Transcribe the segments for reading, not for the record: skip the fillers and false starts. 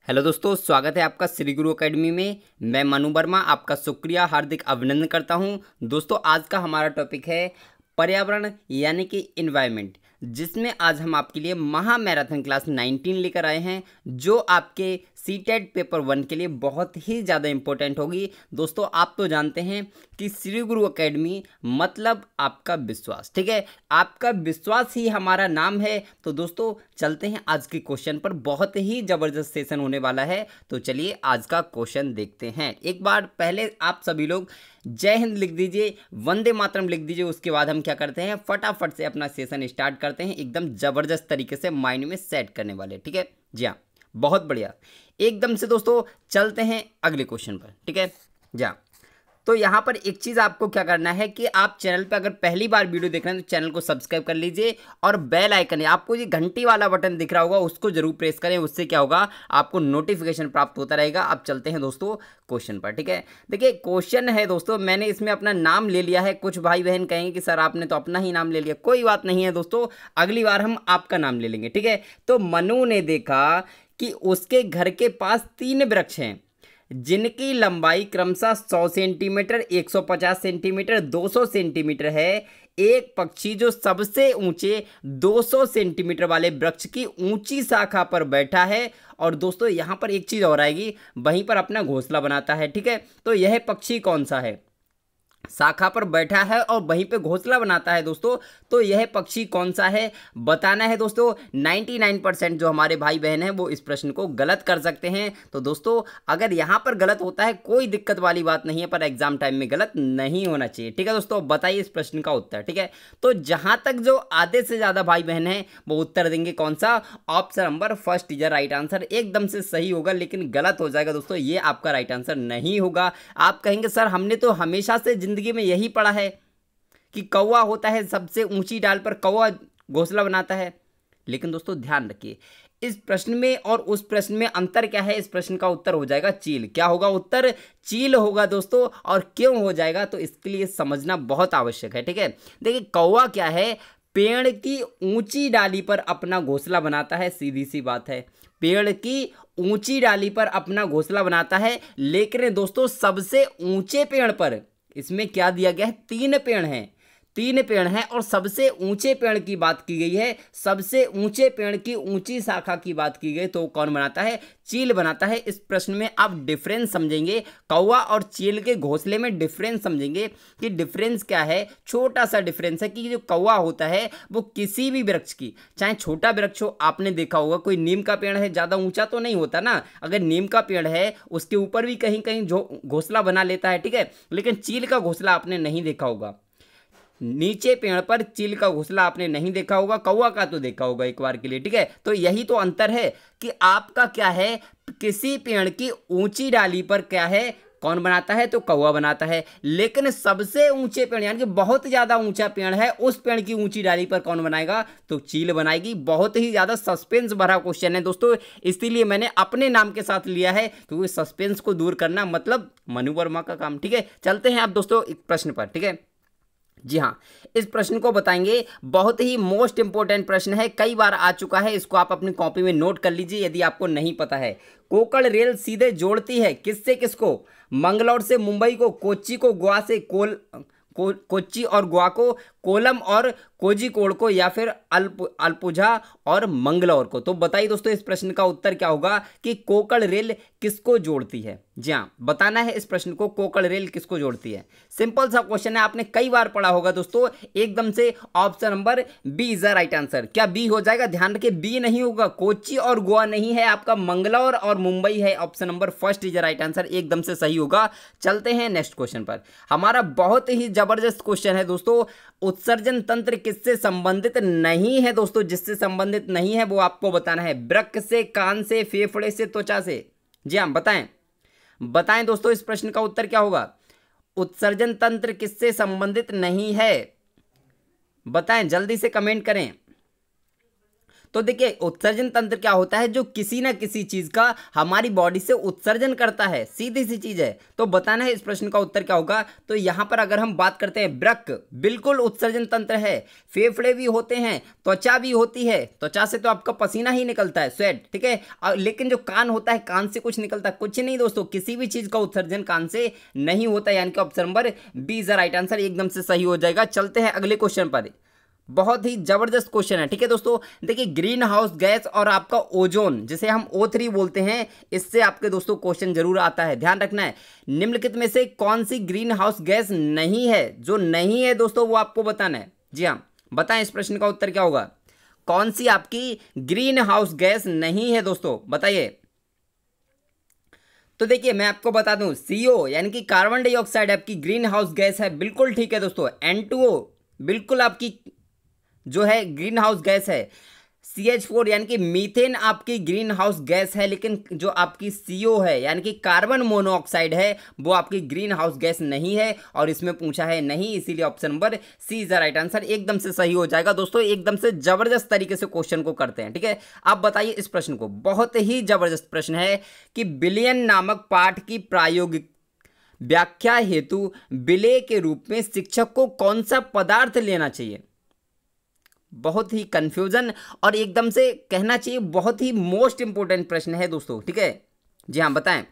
Hello दोस्तों, स्वागत है आपका श्री गुरु एकेडमी में। मैं मनु वर्मा आपका शुक्रिया हार्दिक अभिनंदन करता हूं। दोस्तों, आज का हमारा टॉपिक है पर्यावरण यानी कि इन्वायरमेंट, जिसमें आज हम आपके लिए महा मैराथन क्लास 19 लेकर आए हैं, जो आपके सीटेट पेपर 1 के लिए बहुत ही ज़्यादा इंपॉर्टेंट होगी। दोस्तों, आप तो जानते हैं कि श्री गुरु एकेडमी मतलब आपका विश्वास, ठीक है। आपका विश्वास ही हमारा नाम है। तो दोस्तों, चलते हैं आज के क्वेश्चन पर। बहुत ही ज़बरदस्त सेशन होने वाला है। तो चलिए आज का क्वेश्चन देखते हैं। एक बार पहले आप सभी लोग जय हिंद लिख दीजिए, वंदे मातरम लिख दीजिए। उसके बाद हम क्या करते हैं, फटाफट से अपना सेशन स्टार्ट करते हैं, एकदम ज़बरदस्त तरीके से माइंड में सेट करने वाले, ठीक है। जी हाँ, बहुत बढ़िया। एकदम से दोस्तों चलते हैं अगले क्वेश्चन पर, ठीक है। जी हाँ, तो यहाँ पर एक चीज़ आपको क्या करना है कि आप चैनल पर अगर पहली बार वीडियो देख रहे हैं तो चैनल को सब्सक्राइब कर लीजिए, और बेल आइकन है आपको ये घंटी वाला बटन दिख रहा होगा, उसको जरूर प्रेस करें। उससे क्या होगा, आपको नोटिफिकेशन प्राप्त होता रहेगा। अब चलते हैं दोस्तों क्वेश्चन पर, ठीक है। देखिए क्वेश्चन है दोस्तों, मैंने इसमें अपना नाम ले लिया है। कुछ भाई बहन कहेंगे कि सर आपने तो अपना ही नाम ले लिया। कोई बात नहीं है दोस्तों, अगली बार हम आपका नाम ले लेंगे, ठीक है। तो मनु ने देखा कि उसके घर के पास 3 वृक्ष हैं, जिनकी लंबाई क्रमशः 100 सेंटीमीटर, 150 सेंटीमीटर, 200 सेंटीमीटर है। एक पक्षी जो सबसे ऊंचे 200 सेंटीमीटर वाले वृक्ष की ऊंची शाखा पर बैठा है, और दोस्तों यहां पर एक चीज और आएगी, वहीं पर अपना घोंसला बनाता है, ठीक है। तो यह पक्षी कौन सा है, शाखा पर बैठा है और वहीं पे घोंसला बनाता है दोस्तों। तो यह पक्षी कौन सा है बताना है दोस्तों। 99% जो हमारे भाई बहन हैं वो इस प्रश्न को गलत कर सकते हैं। तो दोस्तों अगर यहाँ पर गलत होता है कोई दिक्कत वाली बात नहीं है, पर एग्जाम टाइम में गलत नहीं होना चाहिए, ठीक है दोस्तों। बताइए इस प्रश्न का उत्तर, ठीक है। तो जहाँ तक जो आधे से ज़्यादा भाई बहन हैं वो उत्तर देंगे कौन सा, option number first is right answer. एकदम से सही होगा, लेकिन गलत हो जाएगा दोस्तों, ये आपका राइट आंसर नहीं होगा। आप कहेंगे सर हमने तो हमेशा से जिंदगी में यही पढ़ा है कि कौवा होता है सबसे ऊंची डाल पर, कौवा घोंसला बनाता है। लेकिन दोस्तों ध्यान रखिए, इस प्रश्न में और उस प्रश्न में अंतर क्या है। इस प्रश्न का उत्तर हो जाएगा चील। क्या होगा उत्तर, चील होगा दोस्तों। और क्यों हो जाएगा, तो इसके लिए समझना बहुत आवश्यक है, ठीक है। देखिए कौवा क्या है, पेड़ की ऊंची डाली पर अपना घोंसला बनाता है, सीधी सी बात है। पेड़ की ऊंची डाली पर अपना घोंसला बनाता है, लेकिन दोस्तों सबसे ऊंचे पेड़ पर, इसमें क्या दिया गया है, 3 पेड़ हैं, 3 पेड़ हैं, और सबसे ऊंचे पेड़ की बात की गई है, सबसे ऊंचे पेड़ की ऊंची शाखा की बात की गई। तो कौन बनाता है, चील बनाता है। इस प्रश्न में आप डिफरेंस समझेंगे, कौवा और चील के घोंसले में डिफरेंस समझेंगे कि डिफरेंस क्या है। छोटा सा डिफरेंस है कि जो कौवा होता है वो किसी भी वृक्ष की, चाहे छोटा वृक्ष हो, आपने देखा होगा कोई नीम का पेड़ है, ज़्यादा ऊंचा तो नहीं होता ना, अगर नीम का पेड़ है उसके ऊपर भी कहीं कहीं घोंसला बना लेता है, ठीक है। लेकिन चील का घोंसला आपने नहीं देखा होगा, नीचे पेड़ पर चील का घोंसला आपने नहीं देखा होगा, कौवा का तो देखा होगा एक बार के लिए, ठीक है। तो यही तो अंतर है कि आपका क्या है, किसी पेड़ की ऊंची डाली पर क्या है, कौन बनाता है, तो कौवा बनाता है। लेकिन सबसे ऊंचे पेड़ यानी कि बहुत ज्यादा ऊंचा पेड़ है, उस पेड़ की ऊंची डाली पर कौन बनाएगा, तो चील बनाएगी। बहुत ही ज्यादा सस्पेंस भरा क्वेश्चन है दोस्तों, इसीलिए मैंने अपने नाम के साथ लिया है, क्योंकि सस्पेंस को दूर करना मतलब मनु वर्मा का काम, ठीक है। चलते हैं आप दोस्तों एक प्रश्न पर, ठीक है। जी हाँ, इस प्रश्न को बताएंगे, बहुत ही मोस्ट इंपोर्टेंट प्रश्न है, कई बार आ चुका है। इसको आप अपनी कॉपी में नोट कर लीजिए यदि आपको नहीं पता है। कोकण रेल सीधे जोड़ती है किससे किसको, मंगलौर से मुंबई को, कोच्चि को गोवा से कोच्चि और गोवा को, कोलम और कोझिकोड को, या फिर अल्पुझा और मंगलौर को। तो बताइए दोस्तों इस प्रश्न का उत्तर क्या होगा कि कोकण रेल किसको जोड़ती है। जी हाँ, बताना है इस प्रश्न को, कोकण रेल किसको जोड़ती है। सिंपल सा क्वेश्चन है, आपने कई बार पढ़ा होगा दोस्तों। एकदम से option number B is the right answer. क्या बी हो जाएगा, ध्यान रखिए बी नहीं होगा, कोच्चि और गोवा नहीं है, आपका मंगलौर और मुंबई है। Option number first is the right answer, एकदम से सही होगा। चलते हैं नेक्स्ट क्वेश्चन पर। हमारा बहुत ही जबरदस्त क्वेश्चन है दोस्तों, उत्सर्जन तंत्र किससे संबंधित नहीं है दोस्तों, जिससे संबंधित नहीं है वो आपको बताना है। वृक्क से, कान से, फेफड़े से, त्वचा से। जी हाँ, बताएं बताएं दोस्तों इस प्रश्न का उत्तर क्या होगा। उत्सर्जन तंत्र किससे संबंधित नहीं है, बताएं जल्दी से कमेंट करें। तो देखिए उत्सर्जन तंत्र क्या होता है, जो किसी ना किसी चीज का हमारी बॉडी से उत्सर्जन करता है, सीधी सी चीज है। तो बताना है इस प्रश्न का उत्तर क्या होगा। तो यहां पर अगर हम बात करते हैं वृक्क, बिल्कुल उत्सर्जन तंत्र है। फेफड़े भी होते हैं, त्वचा भी होती है, त्वचा से तो आपका पसीना ही निकलता है, स्वेट, ठीक है। लेकिन जो कान होता है, कान से कुछ निकलता है? कुछ नहीं दोस्तों, किसी भी चीज का उत्सर्जन कान से नहीं होता, यानी कि option number B is the right answer, एकदम से सही हो जाएगा। चलते हैं अगले क्वेश्चन पर। बहुत ही जबरदस्त क्वेश्चन है, ठीक है दोस्तों। देखिए ग्रीन हाउस गैस और आपका ओजोन, जिसे हम O3 बोलते हैं, इससे आपके दोस्तों क्वेश्चन जरूर आता है, ध्यान रखना है। निम्नलिखित में से कौन सी ग्रीन हाउस गैस नहीं है? जो नहीं है दोस्तों वो आपको बताना है। जी हाँ, बताएं इस प्रश्न का उत्तर क्या होगा। कौन सी आपकी ग्रीन हाउस गैस नहीं है दोस्तों, बताइए। तो देखिए मैं आपको बता दूं, CO यानी कि कार्बन डाइऑक्साइड आपकी ग्रीन हाउस गैस है, बिल्कुल ठीक है दोस्तों। N2O बिल्कुल आपकी जो है ग्रीन हाउस गैस है। CH4 यानी कि मीथेन आपकी ग्रीन हाउस गैस है, लेकिन जो आपकी CO है यानी कि कार्बन मोनोऑक्साइड है, वो आपकी ग्रीन हाउस गैस नहीं है, और इसमें पूछा है नहीं, इसीलिए option number C is the right answer, एकदम से सही हो जाएगा दोस्तों। एकदम से जबरदस्त तरीके से क्वेश्चन को करते हैं, ठीक है। आप बताइए इस प्रश्न को, बहुत ही जबरदस्त प्रश्न है कि बिलियन नामक पाठ की प्रायोगिक व्याख्या हेतु विलेय के रूप में शिक्षक को कौन सा पदार्थ लेना चाहिए। बहुत ही कंफ्यूजन और एकदम से कहना चाहिए बहुत ही मोस्ट इंपोर्टेंट प्रश्न है दोस्तों, ठीक है। जी हाँ, बताएं।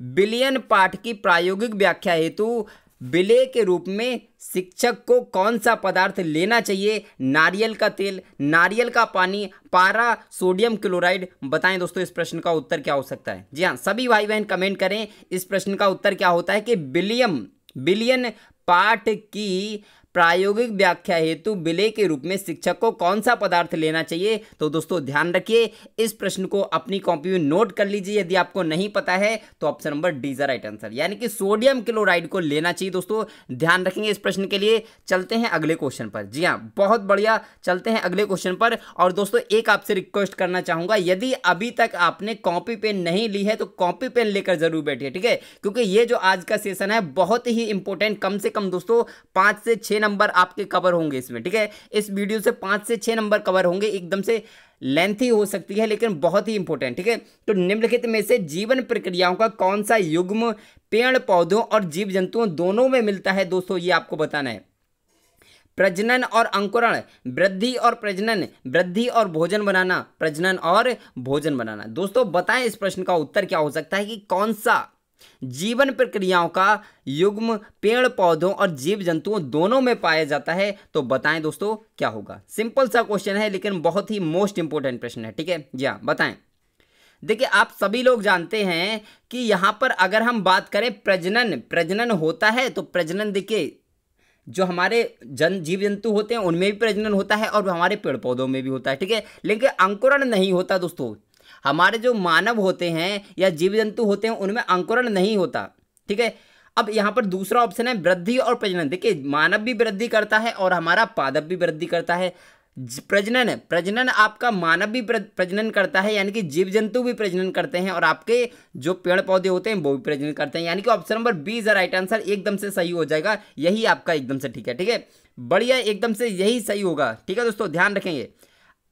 बिलियन पाठ की प्रायोगिक व्याख्या हेतु विलेय के रूप में शिक्षक को कौन सा पदार्थ लेना चाहिए। नारियल का तेल, नारियल का पानी, पारा, सोडियम क्लोराइड। बताएं दोस्तों इस प्रश्न का उत्तर क्या हो सकता है। जी हाँ, सभी भाई बहन कमेंट करें इस प्रश्न का उत्तर क्या होता है कि बिलियन पाठ की प्रायोगिक व्याख्या हेतु विलेय के रूप में शिक्षक को कौन सा पदार्थ लेना चाहिए। तो दोस्तों ध्यान रखिए, इस प्रश्न को अपनी कॉपी में नोट कर लीजिए। यदि आपको नहीं पता है तो option number D is the right answer, यानी कि सोडियम क्लोराइड को लेना चाहिए दोस्तों, ध्यान रखेंगे इस प्रश्न के लिए। चलते हैं अगले क्वेश्चन पर। जी हाँ, बहुत बढ़िया, चलते हैं अगले क्वेश्चन पर। और दोस्तों एक आपसे रिक्वेस्ट करना चाहूंगा, यदि अभी तक आपने कॉपी पेन नहीं ली है तो कॉपी पेन लेकर जरूर बैठिए, ठीक है, क्योंकि ये जो आज का सेशन है बहुत ही इंपॉर्टेंट। कम से कम दोस्तों 5 से 6 नंबर आपके कवर होंगे इसमें, ठीक है। इस वीडियो से 5 से 6 नंबर कवर होंगे, एकदम से लेंथी हो सकती है लेकिन बहुत ही इंपॉर्टेंट, ठीक है। तो निम्नलिखित में से जीवन प्रक्रियाओं का कौन सा युग्म पेड़ पौधों और जीव जंतुओं दोनों में मिलता है दोस्तों, ये आपको बताना है। प्रजनन और अंकुरण, वृद्धि और प्रजनन, वृद्धि और भोजन बनाना, प्रजनन और भोजन बनाना। दोस्तों बताएं इस प्रश्न का उत्तर क्या हो सकता है कि कौन सा जीवन प्रक्रियाओं का युग्म पेड़ पौधों और जीव जंतुओं दोनों में पाया जाता है। तो बताएं दोस्तों क्या होगा। सिंपल सा क्वेश्चन है लेकिन बहुत ही मोस्ट इंपोर्टेंट प्रश्न है, ठीक है। जी हाँ, बताएं। देखिए आप सभी लोग जानते हैं कि यहां पर अगर हम बात करें प्रजनन होता है, तो प्रजनन देखिए जो हमारे जीव जंतु होते हैं उनमें भी प्रजनन होता है और हमारे पेड़ पौधों में भी होता है, ठीक है। लेकिन अंकुरण नहीं होता दोस्तों। हमारे जो मानव होते हैं या जीव जंतु होते हैं उनमें अंकुरण नहीं होता, ठीक है। अब यहाँ पर दूसरा ऑप्शन है वृद्धि और प्रजनन। देखिए मानव भी वृद्धि करता है और हमारा पादप भी वृद्धि करता है। प्रजनन आपका मानव भी प्रजनन करता है, यानी कि जीव जंतु भी प्रजनन करते हैं, और आपके जो पेड़ पौधे होते हैं वो भी प्रजनन करते हैं, यानी कि option number B is the right answer, एकदम से सही हो जाएगा। यही आपका एकदम से ठीक है, ठीक है, बढ़िया, एकदम से यही सही होगा, ठीक है दोस्तों, ध्यान रखेंगे।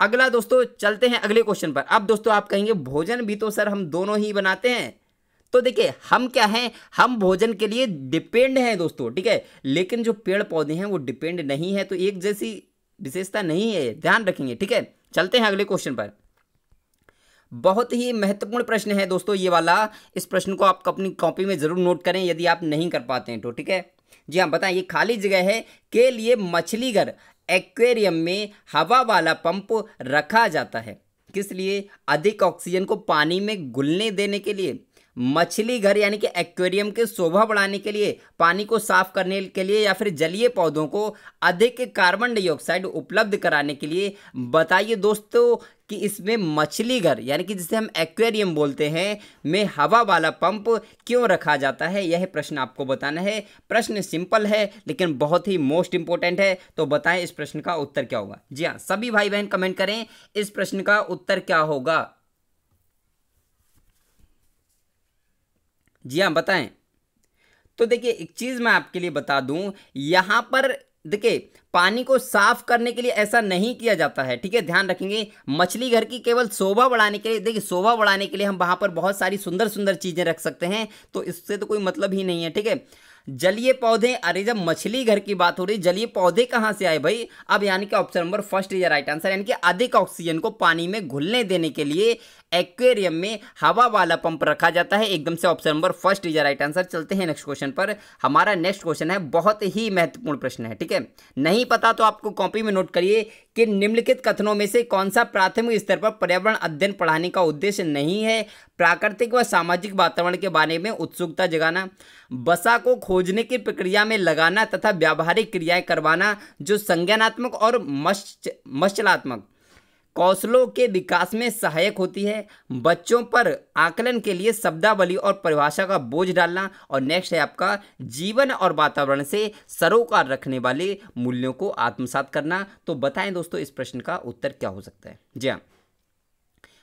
अगला दोस्तों चलते हैं अगले क्वेश्चन पर। अब दोस्तों आप कहेंगे भोजन भी तो सर हम दोनों ही बनाते हैं। तो देखिए हम क्या हैं, हम भोजन के लिए डिपेंड हैं दोस्तों, ठीक है, लेकिन जो पेड़ पौधे हैं वो डिपेंड नहीं है, तो एक जैसी विशेषता नहीं है, ध्यान रखेंगे, ठीक है। चलते हैं अगले क्वेश्चन पर। बहुत ही महत्वपूर्ण प्रश्न है दोस्तों ये वाला। इस प्रश्न को आप अपनी कॉपी में जरूर नोट करें यदि आप नहीं कर पाते हैं तो, ठीक है। जी हाँ, बताएं। ये खाली जगह है के लिए मछली घर एक्वेरियम में हवा वाला पंप रखा जाता है, किस लिए? अधिक ऑक्सीजन को पानी में घुलने देने के लिए। मछली घर यानी कि एक्वेरियम के शोभा बढ़ाने के लिए, पानी को साफ करने के लिए, या फिर जलीय पौधों को अधिक कार्बन डाइऑक्साइड उपलब्ध कराने के लिए। बताइए दोस्तों कि इसमें मछली घर यानी कि जिसे हम एक्वेरियम बोलते हैं में हवा वाला पंप क्यों रखा जाता है, यह प्रश्न आपको बताना है। प्रश्न सिंपल है लेकिन बहुत ही मोस्ट इंपोर्टेंट है, तो बताएं इस प्रश्न का उत्तर क्या होगा। जी हाँ, सभी भाई बहन कमेंट करें इस प्रश्न का उत्तर क्या होगा। जी हाँ, बताएं। तो देखिए एक चीज मैं आपके लिए बता दूं, यहां पर देखिए पानी को साफ करने के लिए ऐसा नहीं किया जाता है, ठीक है, ध्यान रखेंगे। मछली घर की केवल शोभा बढ़ाने के लिए, देखिए शोभा बढ़ाने के लिए हम वहां पर बहुत सारी सुंदर सुंदर चीजें रख सकते हैं, तो इससे तो कोई मतलब ही नहीं है, ठीक है। जलीय पौधे, अरे जब मछली घर की बात हो रही, जलीय पौधे कहाँ से आए भाई? अब यानी कि option number first is right answer, यानी कि अधिक ऑक्सीजन को पानी में घुलने देने के लिए एक्वेरियम में हवा वाला पंप रखा जाता है। एकदम से option number first is right answer. चलते हैं नेक्स्ट क्वेश्चन पर। हमारा नेक्स्ट क्वेश्चन है, बहुत ही महत्वपूर्ण प्रश्न है, ठीक है। नहीं पता तो आपको कॉपी में नोट करिए कि निम्नलिखित कथनों में से कौन सा प्राथमिक स्तर पर पर्यावरण अध्ययन पढ़ाने का उद्देश्य नहीं है? प्राकृतिक व सामाजिक वातावरण के बारे में उत्सुकता जगाना, बसा को खोजने की प्रक्रिया में लगाना तथा व्यावहारिक क्रियाएं करवाना जो संज्ञानात्मक और मशलात्मक कौशलों के विकास में सहायक होती है, बच्चों पर आकलन के लिए शब्दावली और परिभाषा का बोझ डालना, और नेक्स्ट है आपका जीवन और वातावरण से सरोकार रखने वाले मूल्यों को आत्मसात करना। तो बताएं दोस्तों इस प्रश्न का उत्तर क्या हो सकता है? जी हाँ,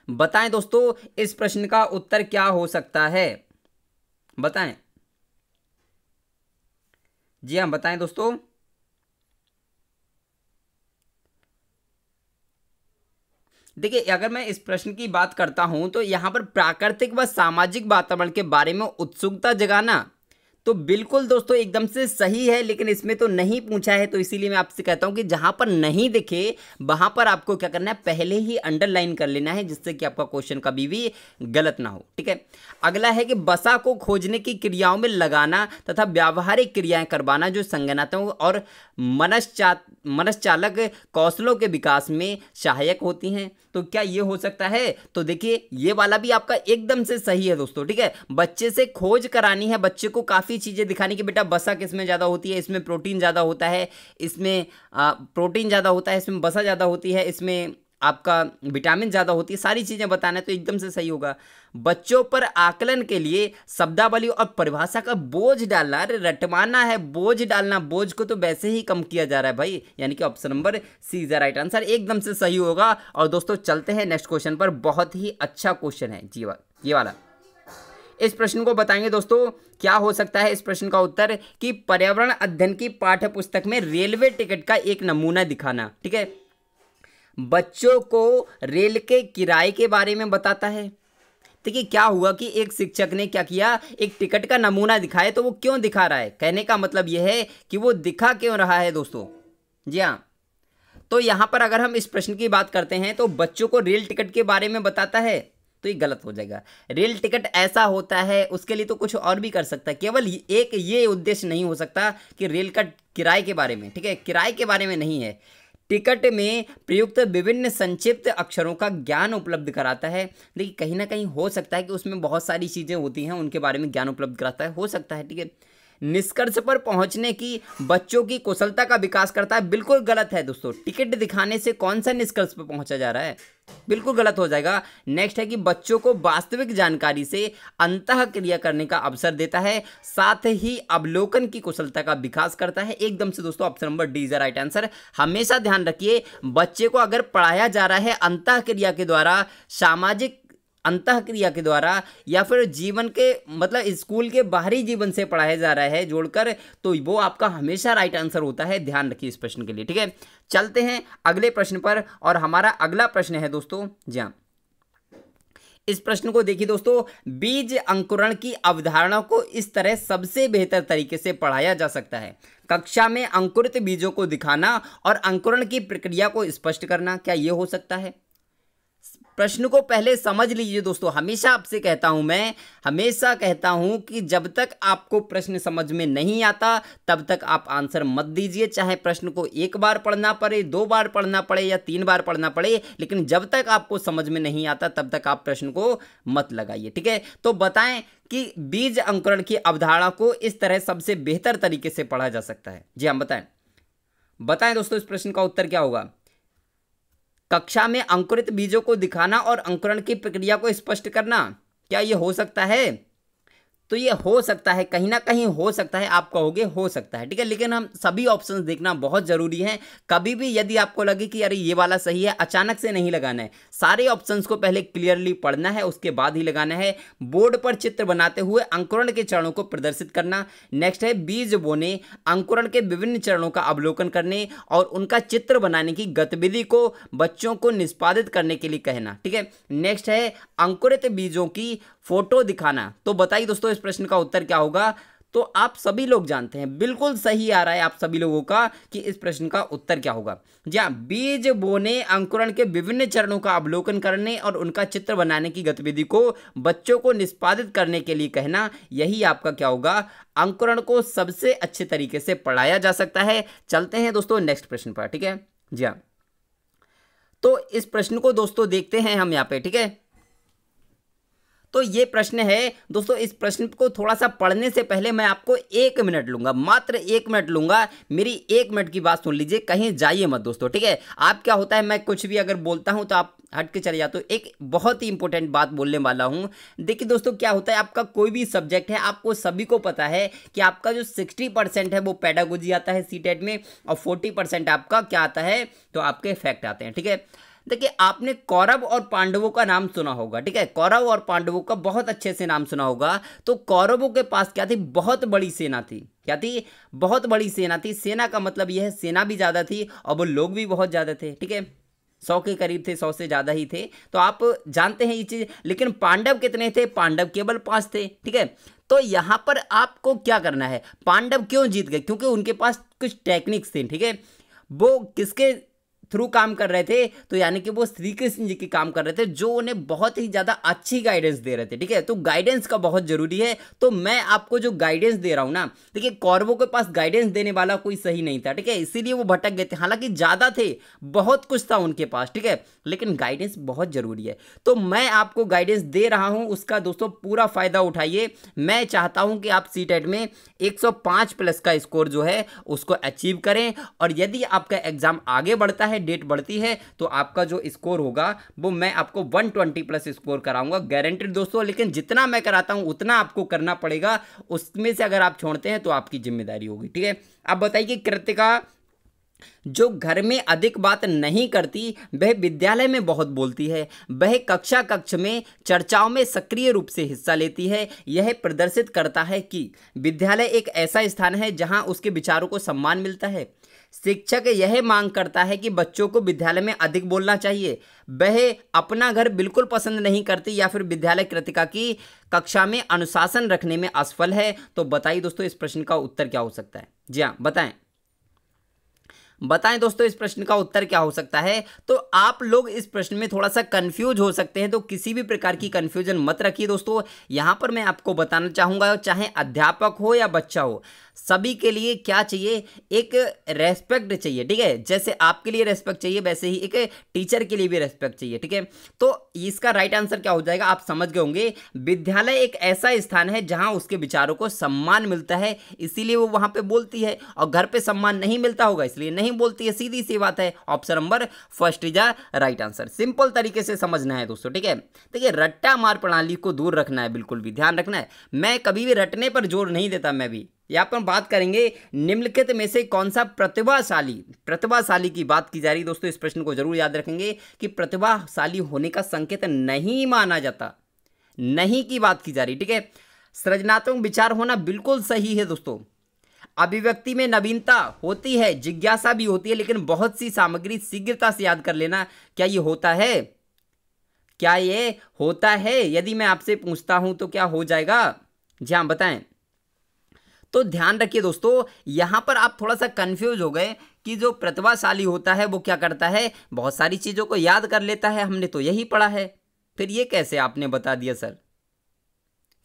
बताएं दोस्तों इस प्रश्न का उत्तर क्या हो सकता है? बताएं, जी हाँ बताएं दोस्तों। देखिए अगर मैं इस प्रश्न की बात करता हूं तो यहां पर प्राकृतिक व सामाजिक वातावरण के बारे में उत्सुकता जगाना, तो बिल्कुल दोस्तों एकदम से सही है, लेकिन इसमें तो नहीं पूछा है, तो इसीलिए मैं आपसे कहता हूं कि जहां पर नहीं दिखे वहां पर आपको क्या करना है, पहले ही अंडरलाइन कर लेना है, जिससे कि आपका क्वेश्चन कभी भी गलत ना हो, ठीक है। अगला है कि बसा को खोजने की क्रियाओं में लगाना तथा व्यावहारिक क्रियाएं करवाना जो संज्ञानात्मक और मनश्चालक कौशलों के विकास में सहायक होती हैं। तो क्या ये हो सकता है? तो देखिए ये वाला भी आपका एकदम से सही है दोस्तों, ठीक है। बच्चे से खोज करानी है, बच्चे को काफ़ी चीज़ें दिखानी कि बेटा बसा किसमें ज़्यादा होती है, इसमें प्रोटीन ज़्यादा होता है, इसमें प्रोटीन ज़्यादा होता है, इसमें बसा ज़्यादा होती है, इसमें आपका विटामिन ज़्यादा होती है, सारी चीज़ें बताना है, तो एकदम से सही होगा। बच्चों पर आकलन के लिए शब्दावली और परिभाषा का बोझ डालना, अरे रटवाना है, बोझ डालना, बोझ को तो वैसे ही कम किया जा रहा है भाई, यानी कि option number C is the right answer, एकदम से सही होगा। और दोस्तों चलते हैं नेक्स्ट क्वेश्चन पर, बहुत ही अच्छा क्वेश्चन है जी ये वाला। इस प्रश्न को बताएंगे दोस्तों क्या हो सकता है इस प्रश्न का उत्तर, कि पर्यावरण अध्ययन की पाठ्य पुस्तक में रेलवे टिकट का एक नमूना दिखाना, ठीक है। बच्चों को रेल के किराए के बारे में बताता है। देखिए क्या हुआ कि एक शिक्षक ने क्या किया, एक टिकट का नमूना दिखाया, तो वो क्यों दिखा रहा है, कहने का मतलब यह है कि वो दिखा क्यों रहा है दोस्तों, जी हाँ। तो यहां पर अगर हम इस प्रश्न की बात करते हैं तो बच्चों को रेल टिकट के बारे में बताता है, तो ये गलत हो जाएगा। रेल टिकट ऐसा होता है, उसके लिए तो कुछ और भी कर सकता है, केवल एक ये उद्देश्य नहीं हो सकता कि रेल का किराए के बारे में, ठीक है, किराए के बारे में नहीं है। टिकट में प्रयुक्त विभिन्न संक्षिप्त अक्षरों का ज्ञान उपलब्ध कराता है। देखिए कहीं ना कहीं हो सकता है कि उसमें बहुत सारी चीज़ें होती हैं, उनके बारे में ज्ञान उपलब्ध कराता है, हो सकता है, ठीक है। निष्कर्ष पर पहुंचने की बच्चों की कुशलता का विकास करता है, बिल्कुल गलत है दोस्तों। टिकट दिखाने से कौन सा निष्कर्ष पर पहुंचा जा रहा है, बिल्कुल गलत हो जाएगा। नेक्स्ट है कि बच्चों को वास्तविक जानकारी से अंतःक्रिया करने का अवसर देता है, साथ ही अवलोकन की कुशलता का विकास करता है। एकदम से दोस्तों option number D is the right answer. हमेशा ध्यान रखिए बच्चे को अगर पढ़ाया जा रहा है अंतःक्रिया के द्वारा, सामाजिक अंतःक्रिया के द्वारा, या फिर जीवन के मतलब स्कूल के बाहरी जीवन से पढ़ाया जा रहा है जोड़कर, तो वो आपका हमेशा राइट आंसर होता है, ध्यान रखिए इस प्रश्न के लिए, ठीक है। चलते हैं अगले प्रश्न पर, और हमारा अगला प्रश्न है दोस्तों, जी हाँ, इस प्रश्न को देखिए दोस्तों, बीज अंकुरण की अवधारणा को इस तरह सबसे बेहतर तरीके से पढ़ाया जा सकता है। कक्षा में अंकुरित बीजों को दिखाना और अंकुरण की प्रक्रिया को स्पष्ट करना, क्या यह हो सकता है? प्रश्न को पहले समझ लीजिए दोस्तों। हमेशा आपसे कहता हूं, मैं हमेशा कहता हूं कि जब तक आपको प्रश्न समझ में नहीं आता तब तक आप आंसर मत दीजिए, चाहे प्रश्न को एक बार पढ़ना पड़े, 2 बार पढ़ना पड़े या 3 बार पढ़ना पड़े, लेकिन जब तक आपको समझ में नहीं आता तब तक आप प्रश्न को मत लगाइए, ठीक है। तो बताएं कि बीज अंकुरण की अवधारणा को इस तरह सबसे बेहतर तरीके से पढ़ा जा सकता है। जी हाँ बताएं दोस्तों इस प्रश्न का उत्तर क्या होगा? कक्षा में अंकुरित बीजों को दिखाना और अंकुरण की प्रक्रिया को स्पष्ट करना, क्या यह हो सकता है? तो ये हो सकता है, कहीं ना कहीं हो सकता है, आप कहोगे हो सकता है, ठीक है, लेकिन हम सभी ऑप्शंस देखना बहुत जरूरी है। कभी भी यदि आपको लगे कि अरे ये वाला सही है, अचानक से नहीं लगाना है, सारे ऑप्शंस को पहले क्लियरली पढ़ना है, उसके बाद ही लगाना है। बोर्ड पर चित्र बनाते हुए अंकुरण के चरणों को प्रदर्शित करना। नेक्स्ट है बीज बोने, अंकुरण के विभिन्न चरणों का अवलोकन करने और उनका चित्र बनाने की गतिविधि को बच्चों को निष्पादित करने के लिए कहना, ठीक है। नेक्स्ट है अंकुरित बीजों की फोटो दिखाना। तो बताइए दोस्तों इस प्रश्न का उत्तर क्या होगा। तो आप सभी लोग जानते हैं, बिल्कुल सही आ रहा है आप सभी लोगों का कि इस प्रश्न का उत्तर क्या होगा। जी हाँ, बीज बोने, अंकुरण के विभिन्न चरणों का अवलोकन करने और उनका चित्र बनाने की गतिविधि को बच्चों को निष्पादित करने के लिए कहना, यही आपका क्या होगा, अंकुरण को सबसे अच्छे तरीके से पढ़ाया जा सकता है। चलते हैं दोस्तों नेक्स्ट प्रश्न पर, ठीक है। जी हाँ, तो इस प्रश्न को दोस्तों देखते हैं हम यहाँ पे, ठीक है। तो ये प्रश्न है दोस्तों, इस प्रश्न को थोड़ा सा पढ़ने से पहले मैं आपको 1 मिनट लूंगा, मात्र 1 मिनट लूंगा। मेरी 1 मिनट की बात सुन लीजिए, कहीं जाइए मत दोस्तों, ठीक है। आप क्या होता है, मैं कुछ भी अगर बोलता हूं तो आप हट के चले जाते हो। एक बहुत ही इंपॉर्टेंट बात बोलने वाला हूं। देखिए दोस्तों, क्या होता है, आपका कोई भी सब्जेक्ट है, आपको सभी को पता है कि आपका जो 60% है वो पेडागोजी आता है सीटेट में, और 40% आपका क्या आता है, तो आपके फैक्ट आते हैं, ठीक है। देखिए आपने कौरव और पांडवों का नाम सुना होगा, ठीक है, कौरव और पांडवों का बहुत अच्छे से नाम सुना होगा। तो कौरवों के पास क्या थी, बहुत बड़ी सेना थी। क्या थी, बहुत बड़ी सेना थी। सेना का मतलब यह है सेना भी ज्यादा थी और वो लोग भी बहुत ज्यादा थे, ठीक है, 100 के करीब थे, 100 से ज्यादा ही थे। तो आप जानते हैं ये चीज। लेकिन पांडव कितने थे, पांडव केवल 5 थे, ठीक है। तो यहां पर आपको क्या करना है, पांडव क्यों जीत गए, क्योंकि उनके पास कुछ टेक्निक्स थे, ठीक है। वो किसके थ्रू काम कर रहे थे, तो यानी कि वो श्री कृष्ण जी के काम कर रहे थे, जो उन्हें बहुत ही ज्यादा अच्छी गाइडेंस दे रहे थे, ठीक है। तो गाइडेंस का बहुत जरूरी है। तो मैं आपको जो गाइडेंस दे रहा हूं ना, देखिए कौरवों के पास गाइडेंस देने वाला कोई सही नहीं था, ठीक है, इसीलिए वो भटक गए थे। हालांकि ज्यादा थे, बहुत कुछ था उनके पास, ठीक है, लेकिन गाइडेंस बहुत जरूरी है। तो मैं आपको गाइडेंस दे रहा हूं, उसका दोस्तों पूरा फायदा उठाइए। मैं चाहता हूं कि आप सीटेट में 105 प्लस का स्कोर जो है उसको अचीव करें, और यदि आपका एग्जाम आगे बढ़ता है, डेट बढ़ती है, तो आपका जो स्कोर होगा वो मैं आपको 120 प्लस स्कोर कराऊंगा, गारंटेड दोस्तों। लेकिन जितना मैं कराता हूं उतना आपको करना पड़ेगा, उसमें से अगर आप छोड़ते हैं तो आपकी जिम्मेदारी होगी, ठीक है। अब बताइए कि कृतिका जो घर में अधिक बात नहीं करती, वह विद्यालय में बहुत बोलती है। वह कक्षा कक्ष में चर्चाओं में सक्रिय रूप से हिस्सा लेती है। यह प्रदर्शित करता है कि विद्यालय एक ऐसा स्थान है जहां उसके विचारों को सम्मान मिलता है। शिक्षक यह मांग करता है कि बच्चों को विद्यालय में अधिक बोलना चाहिए। वह अपना घर बिल्कुल पसंद नहीं करती, या फिर विद्यालय कृतिका की कक्षा में अनुशासन रखने में असफल है। तो बताइए दोस्तों इस प्रश्न का उत्तर क्या हो सकता है। जी हाँ, बताएं बताएं दोस्तों इस प्रश्न का उत्तर क्या हो सकता है। तो आप लोग इस प्रश्न में थोड़ा सा कंफ्यूज हो सकते हैं, तो किसी भी प्रकार की कंफ्यूजन मत रखिए दोस्तों। यहां पर मैं आपको बताना चाहूंगा, चाहे अध्यापक हो या बच्चा हो, सभी के लिए क्या चाहिए, एक रेस्पेक्ट चाहिए, ठीक है। जैसे आपके लिए रेस्पेक्ट चाहिए, वैसे ही एक टीचर के लिए भी रेस्पेक्ट चाहिए, ठीक है। तो इसका राइट आंसर क्या हो जाएगा, आप समझ गए होंगे। विद्यालय एक ऐसा स्थान है जहां उसके विचारों को सम्मान मिलता है, इसीलिए वो वहां पे बोलती है। और घर पे सम्मान नहीं मिलता होगा, इसलिए नहीं बोलती है, सीधी सी बात है। Option number first is a right answer. Simple तरीके से समझना है दोस्तों, ठीक है। देखिए रट्टा मार प्रणाली को दूर रखना है, बिल्कुल भी ध्यान रखना है। मैं कभी भी रटने पर जोर नहीं देता। मैं भी यहाँ पर बात करेंगे निम्नलिखित में से कौन सा प्रतिभाशाली की बात की जा रही है दोस्तों। इस प्रश्न को जरूर याद रखेंगे कि प्रतिभाशाली होने का संकेत नहीं माना जाता, नहीं की बात की जा रही, ठीक है। सृजनात्मक विचार होना बिल्कुल सही है दोस्तों। अभिव्यक्ति में नवीनता होती है, जिज्ञासा भी होती है, लेकिन बहुत सी सामग्री शीघ्रता से याद कर लेना, क्या ये होता है, क्या ये होता है? यदि मैं आपसे पूछता हूं तो क्या हो जाएगा? जी हाँ, बताएं। तो ध्यान रखिए दोस्तों, यहां पर आप थोड़ा सा कंफ्यूज हो गए कि जो प्रतिभाशाली होता है वो क्या करता है, बहुत सारी चीजों को याद कर लेता है, हमने तो यही पढ़ा है। फिर ये कैसे आपने बता दिया सर,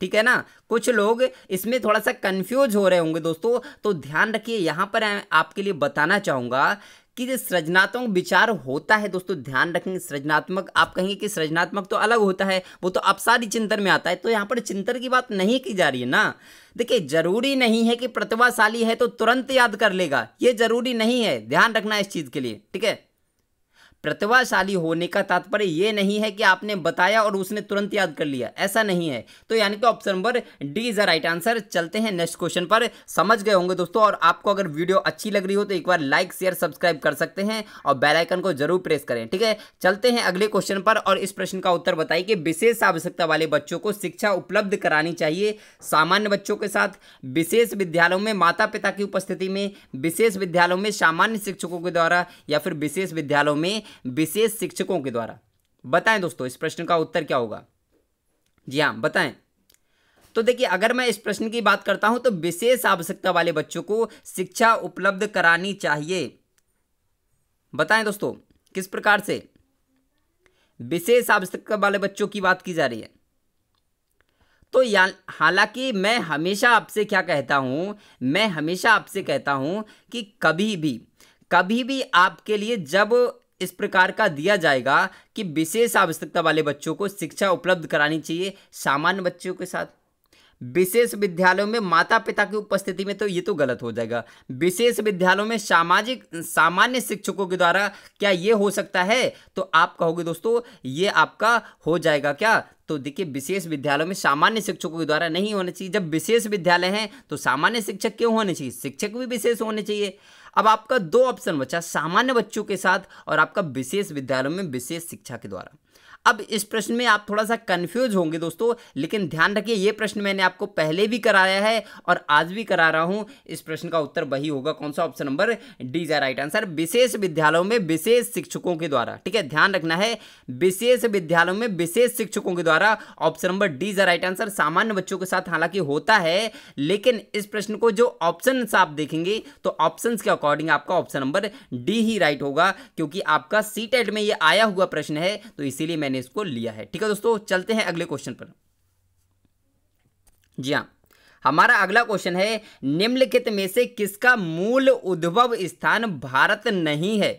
ठीक है ना। कुछ लोग इसमें थोड़ा सा कंफ्यूज हो रहे होंगे दोस्तों। तो ध्यान रखिए, यहां पर आपके लिए बताना चाहूंगा कि जो सृजनात्मक विचार होता है दोस्तों, ध्यान रखेंगे। सृजनात्मक आप कहेंगे कि सृजनात्मक तो अलग होता है, वो तो अपसारी चिंतन में आता है। तो यहाँ पर चिंतन की बात नहीं की जा रही है ना। देखिए जरूरी नहीं है कि प्रतिभाशाली है तो तुरंत याद कर लेगा, ये जरूरी नहीं है, ध्यान रखना इस चीज के लिए, ठीक है। प्रतिभाशाली होने का तात्पर्य ये नहीं है कि आपने बताया और उसने तुरंत याद कर लिया, ऐसा नहीं है। तो यानी कि option number D is the right answer. चलते हैं नेक्स्ट क्वेश्चन पर। समझ गए होंगे दोस्तों, और आपको अगर वीडियो अच्छी लग रही हो तो एक बार लाइक शेयर सब्सक्राइब कर सकते हैं और बेल आइकन को जरूर प्रेस करें, ठीक है। चलते हैं अगले क्वेश्चन पर, और इस प्रश्न का उत्तर बताइए कि विशेष आवश्यकता वाले बच्चों को शिक्षा उपलब्ध करानी चाहिए सामान्य बच्चों के साथ, विशेष विद्यालयों में माता पिता की उपस्थिति में, विशेष विद्यालयों में सामान्य शिक्षकों के द्वारा, या फिर विशेष विद्यालयों में विशेष शिक्षकों के द्वारा। बताएं दोस्तों इस प्रश्न का उत्तर क्या होगा। जी हाँ बताएं। तो देखिए, अगर मैं इस प्रश्न की बात करता हूं तो विशेष आवश्यकता वाले बच्चों को शिक्षा उपलब्ध करानी चाहिए। बताएं दोस्तों किस प्रकार से विशेष आवश्यकता वाले बच्चों की बात की जा रही है। तो हालांकि मैं हमेशा आपसे क्या कहता हूं, मैं हमेशा आपसे कहता हूं कि कभी भी आपके लिए जब इस प्रकार का दिया जाएगा कि विशेष आवश्यकता वाले बच्चों को शिक्षा उपलब्ध करानी चाहिए सामान्य बच्चों के साथ, विशेष विद्यालयों में माता पिता की उपस्थिति में, तो ये तो गलत हो जाएगा। विशेष विद्यालयों में सामान्य शिक्षकों के द्वारा क्या ये हो सकता है, तो आप कहोगे दोस्तों ये आपका हो जाएगा क्या। तो देखिए, विशेष विद्यालयों में सामान्य शिक्षकों के द्वारा नहीं होना चाहिए। जब विशेष विद्यालय हैं तो सामान्य शिक्षक क्यों होने चाहिए, शिक्षक भी विशेष होने चाहिए। अब आपका दो ऑप्शन बचा, सामान्य बच्चों के साथ और आपका विशेष विद्यालयों में विशेष शिक्षा के द्वारा। अब इस प्रश्न में आप थोड़ा सा कंफ्यूज होंगे दोस्तों, लेकिन ध्यान रखिए ये प्रश्न मैंने आपको पहले भी कराया है और आज भी करा रहा हूं। इस प्रश्न का उत्तर वही होगा, कौन सा, option number D is the right answer. विशेष विद्यालयों में विशेष शिक्षकों के द्वारा, ठीक है, ध्यान रखना है, विशेष विद्यालयों में विशेष शिक्षकों के द्वारा, option number D is the right answer. सामान्य बच्चों के साथ हालांकि होता है, लेकिन इस प्रश्न को जो ऑप्शन आप देखेंगे तो ऑप्शन के अकॉर्डिंग आपका ऑप्शन नंबर डी ही राइट होगा, क्योंकि आपका सीटेट में ये आया हुआ प्रश्न है, तो इसीलिए मैंने इसको लिया है, ठीक है दोस्तों। चलते हैं अगले क्वेश्चन पर। जी हां, हमारा अगला क्वेश्चन है, निम्नलिखित में से किसका मूल उद्भव स्थान भारत नहीं है।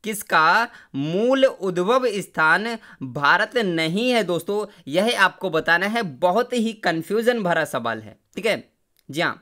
किसका मूल उद्भव स्थान भारत नहीं है दोस्तों, यह आपको बताना है। बहुत ही कंफ्यूजन भरा सवाल है, ठीक है। जी हां,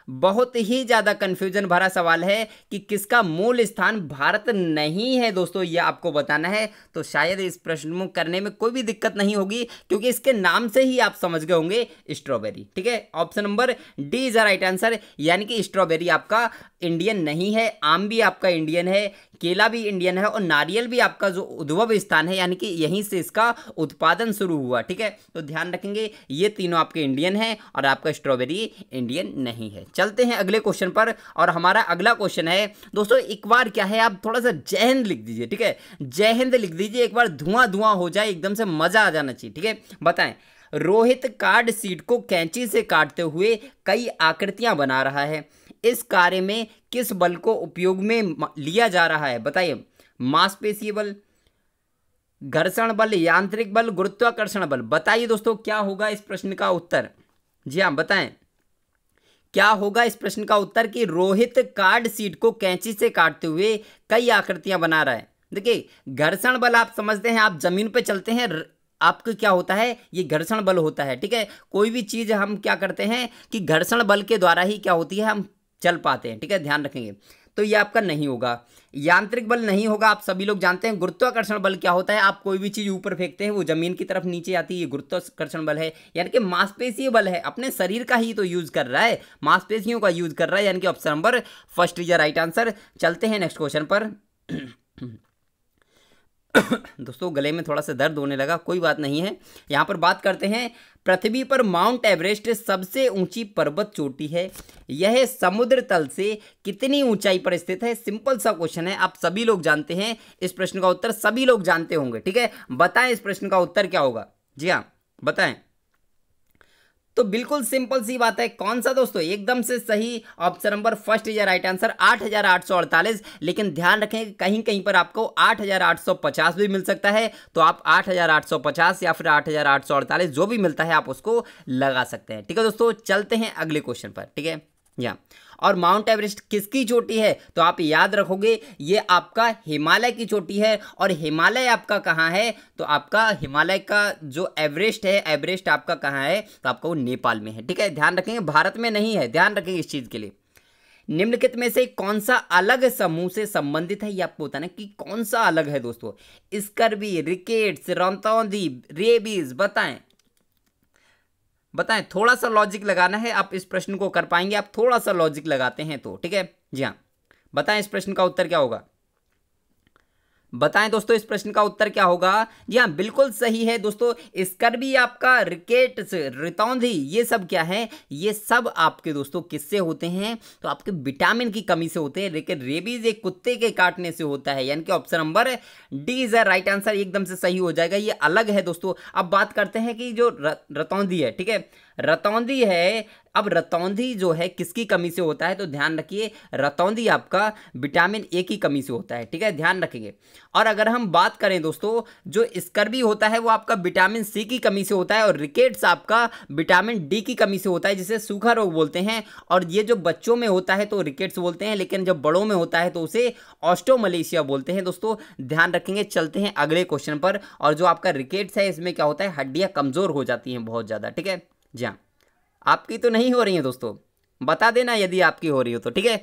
बहुत ही ज्यादा कंफ्यूजन भरा सवाल है कि किसका मूल स्थान भारत नहीं है दोस्तों, यह आपको बताना है। तो शायद इस प्रश्न को करने में कोई भी दिक्कत नहीं होगी, क्योंकि इसके नाम से ही आप समझ गए होंगे, स्ट्रॉबेरी, ठीक है। Option number D is the right answer, यानी कि स्ट्रॉबेरी आपका इंडियन नहीं है, आम भी आपका इंडियन है, केला भी इंडियन है, और नारियल भी आपका जो उद्भव स्थान है, यानी कि यहीं से इसका उत्पादन शुरू हुआ, ठीक है। तो ध्यान रखेंगे ये तीनों आपके इंडियन हैं और आपका स्ट्रॉबेरी इंडियन नहीं है। चलते हैं अगले क्वेश्चन पर, और हमारा अगला क्वेश्चन है दोस्तों, एक बार क्या है, आप थोड़ा सा जय हिंद लिख दीजिए, ठीक है, जय हिंद लिख दीजिए, एक बार धुआं धुआं हो जाए, एकदम से मजा आ जाना चाहिए, ठीक है। बताएं, रोहित कार्ड शीट को कैंची से काटते हुए कई आकृतियां बना रहा है, इस कार्य में किस बल को उपयोग में लिया जा रहा है। बताइए, मांसपेशीय बल, घर्षण बल, यांत्रिक बल, गुरुत्वाकर्षण बल। बताइए दोस्तों क्या होगा इस प्रश्न का उत्तर। जी हाँ बताएं, क्या होगा इस प्रश्न का उत्तर कि रोहित कार्ड शीट को कैंची से काटते हुए कई आकृतियां बना रहा है। देखिए, घर्षण बल आप समझते हैं, आप जमीन पे चलते हैं, आपको क्या होता है, ये घर्षण बल होता है, ठीक है। कोई भी चीज हम क्या करते हैं कि घर्षण बल के द्वारा ही क्या होती है, हम चल पाते हैं, ठीक है, ध्यान रखेंगे। तो ये आपका नहीं होगा। यांत्रिक बल नहीं होगा, आप सभी लोग जानते हैं। गुरुत्वाकर्षण बल क्या होता है, आप कोई भी चीज ऊपर फेंकते हैं वो जमीन की तरफ नीचे आती है, ये गुरुत्वाकर्षण बल है। यानी कि मांसपेशीय बल है, अपने शरीर का ही तो यूज कर रहा है, मांसपेशियों का यूज कर रहा है, यानी कि option number first is the right answer. चलते हैं नेक्स्ट क्वेश्चन पर। दोस्तों गले में थोड़ा सा दर्द होने लगा, कोई बात नहीं है। यहाँ पर बात करते हैं, पृथ्वी पर माउंट एवरेस्ट सबसे ऊंची पर्वत चोटी है, यह समुद्र तल से कितनी ऊंचाई पर स्थित है। सिंपल सा क्वेश्चन है, आप सभी लोग जानते हैं, इस प्रश्न का उत्तर सभी लोग जानते होंगे, ठीक है। बताएं इस प्रश्न का उत्तर क्या होगा। जी हाँ बताएं। तो बिल्कुल सिंपल सी बात है, कौन सा दोस्तों, एकदम से सही, option number first is right answer, 8848। लेकिन ध्यान रखें कहीं कहीं पर आपको 8850 भी मिल सकता है, तो आप 8850 या फिर 8848 जो भी मिलता है आप उसको लगा सकते हैं, ठीक है दोस्तों। चलते हैं अगले क्वेश्चन पर, ठीक है। यहाँ और माउंट एवरेस्ट किसकी चोटी है, तो आप याद रखोगे ये आपका हिमालय की चोटी है। और हिमालय आपका कहाँ है, तो आपका हिमालय का जो एवरेस्ट है, एवरेस्ट आपका कहाँ है, तो आपका वो नेपाल में है, ठीक है। ध्यान रखेंगे भारत में नहीं है, ध्यान रखेंगे इस चीज के लिए। निम्नलिखित में से कौन सा अलग समूह से संबंधित है, ये आपको बताना कि कौन सा अलग है दोस्तों। स्कर्वी, रिकेट्स, रतौंधी, रेबीज, बताएं बताएं। थोड़ा सा लॉजिक लगाना है, आप इस प्रश्न को कर पाएंगे, आप थोड़ा सा लॉजिक लगाते हैं तो, ठीक है। जी हाँ, बताएं इस प्रश्न का उत्तर क्या होगा, बताएं दोस्तों इस प्रश्न का उत्तर क्या होगा। जी हाँ, बिल्कुल सही है दोस्तों। स्कर्वी आपका, रिकेट्स, रतौंधी, ये सब क्या है, ये सब आपके दोस्तों किससे होते हैं, तो आपके विटामिन की कमी से होते हैं। लेकिन रेबीज एक कुत्ते के काटने से होता है, यानी कि option number D is the right answer, एकदम से सही हो जाएगा, ये अलग है दोस्तों। अब बात करते हैं कि जो रतौंधी है, ठीक है, रतौंधी है। अब रतौंधी जो है किसकी कमी से होता है, तो ध्यान रखिए रतौंधी आपका विटामिन ए की कमी से होता है, ठीक है, ध्यान रखेंगे। और अगर हम बात करें दोस्तों, जो स्कर्वी होता है वो आपका विटामिन सी की कमी से होता है, और रिकेट्स आपका विटामिन डी की कमी से होता है, जिसे सूखा रोग बोलते हैं। और ये जो बच्चों में होता है तो रिकेट्स बोलते हैं, लेकिन जब बड़ों में होता है तो उसे ऑस्टोमलेशिया बोलते हैं दोस्तों, ध्यान रखेंगे। चलते हैं अगले क्वेश्चन पर। और जो आपका रिकेट्स है इसमें क्या होता है, हड्डियां कमजोर हो जाती हैं बहुत ज्यादा, ठीक है। जी हाँ, आपकी तो नहीं हो रही है दोस्तों, बता देना यदि आपकी हो रही हो तो, ठीक है।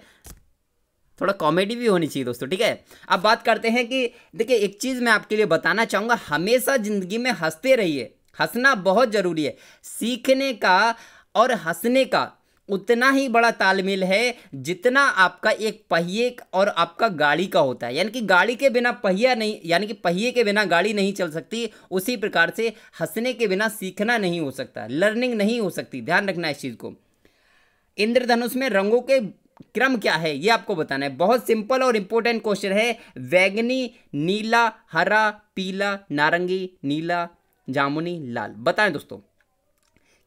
थोड़ा कॉमेडी भी होनी चाहिए दोस्तों, ठीक है। अब बात करते हैं कि देखिए एक चीज़ मैं आपके लिए बताना चाहूँगा, हमेशा ज़िंदगी में हंसते रहिए, हंसना बहुत ज़रूरी है। सीखने का और हंसने का उतना ही बड़ा तालमेल है जितना आपका एक पहिए और आपका गाड़ी का होता है, यानी कि गाड़ी के बिना पहिया नहीं, यानी कि पहिए के बिना गाड़ी नहीं चल सकती, उसी प्रकार से हंसने के बिना सीखना नहीं हो सकता, लर्निंग नहीं हो सकती, ध्यान रखना इस चीज़ को। इंद्रधनुष में रंगों के क्रम क्या है, ये आपको बताना है, बहुत सिंपल और इंपॉर्टेंट क्वेश्चन है। बैंगनी, नीला, हरा, पीला, नारंगी, नीला, जामुनी, लाल, बताएं दोस्तों